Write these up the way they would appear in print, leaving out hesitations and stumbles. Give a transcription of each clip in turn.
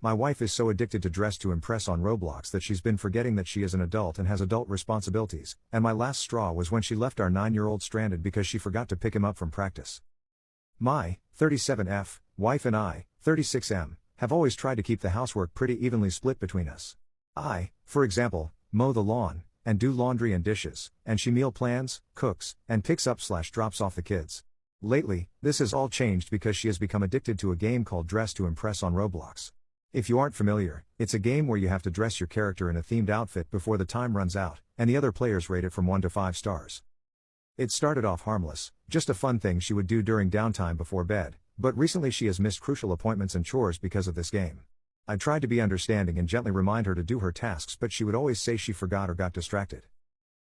My wife is so addicted to dress to impress on Roblox that she's been forgetting that she is an adult and has adult responsibilities, and my last straw was when she left our 9-year-old stranded because she forgot to pick him up from practice. My 37F wife and I, 36M, have always tried to keep the housework pretty evenly split between us. I, for example, mow the lawn, and do laundry and dishes, and she meal plans, cooks, and picks up/drops off the kids. Lately, this has all changed because she has become addicted to a game called Dress to Impress on Roblox. If you aren't familiar, it's a game where you have to dress your character in a themed outfit before the time runs out, and the other players rate it from 1 to 5 stars. It started off harmless, just a fun thing she would do during downtime before bed, but recently she has missed crucial appointments and chores because of this game. I tried to be understanding and gently remind her to do her tasks, but she would always say she forgot or got distracted.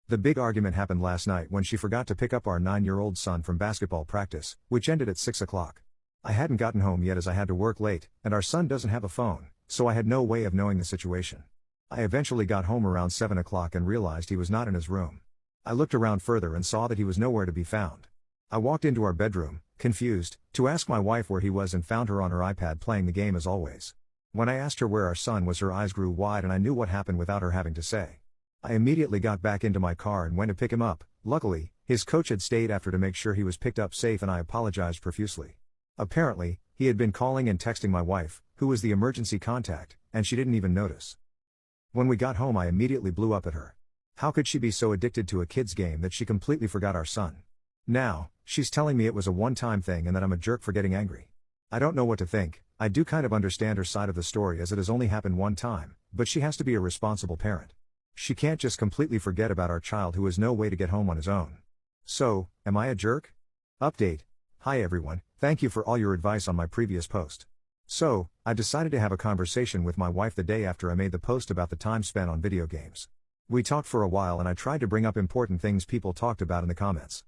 The big argument happened last night when she forgot to pick up our 9-year-old son from basketball practice, which ended at 6 o'clock. I hadn't gotten home yet as I had to work late, and our son doesn't have a phone, so I had no way of knowing the situation. I eventually got home around 7 o'clock and realized he was not in his room. I looked around further and saw that he was nowhere to be found. I walked into our bedroom, confused, to ask my wife where he was and found her on her iPad playing the game as always. When I asked her where our son was, her eyes grew wide and I knew what happened without her having to say. I immediately got back into my car and went to pick him up. Luckily, his coach had stayed after to make sure he was picked up safe, and I apologized profusely. Apparently, he had been calling and texting my wife, who was the emergency contact, and she didn't even notice. When we got home, I immediately blew up at her. How could she be so addicted to a kid's game that she completely forgot our son? Now, she's telling me it was a one-time thing and that I'm a jerk for getting angry. I don't know what to think. I do kind of understand her side of the story as it has only happened one time, but she has to be a responsible parent. She can't just completely forget about our child who has no way to get home on his own. So, am I a jerk? Update. Hi everyone, thank you for all your advice on my previous post. So, I decided to have a conversation with my wife the day after I made the post about the time spent on video games. We talked for a while and I tried to bring up important things people talked about in the comments.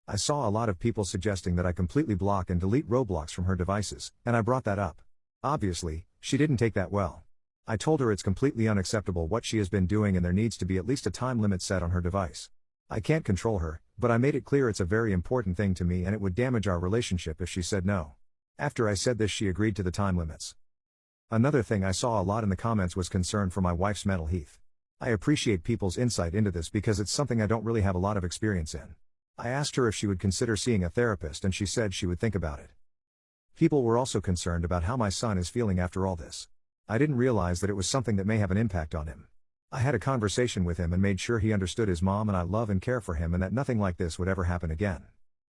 I saw a lot of people suggesting that I completely block and delete Roblox from her devices, and I brought that up. Obviously, she didn't take that well. I told her it's completely unacceptable what she has been doing and there needs to be at least a time limit set on her device. I can't control her, but I made it clear it's a very important thing to me and it would damage our relationship if she said no. After I said this, she agreed to the time limits. Another thing I saw a lot in the comments was concern for my wife's mental health. I appreciate people's insight into this because it's something I don't really have a lot of experience in. I asked her if she would consider seeing a therapist and she said she would think about it. People were also concerned about how my son is feeling after all this. I didn't realize that it was something that may have an impact on him. I had a conversation with him and made sure he understood his mom and I love and care for him and that nothing like this would ever happen again.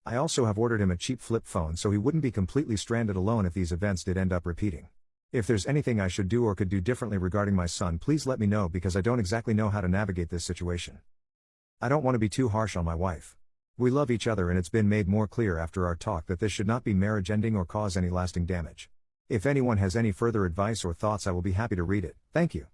I also have ordered him a cheap flip phone so he wouldn't be completely stranded alone if these events did end up repeating. If there's anything I should do or could do differently regarding my son, please let me know because I don't exactly know how to navigate this situation. I don't want to be too harsh on my wife. We love each other and it's been made more clear after our talk that this should not be marriage ending or cause any lasting damage. If anyone has any further advice or thoughts, I will be happy to read it. Thank you.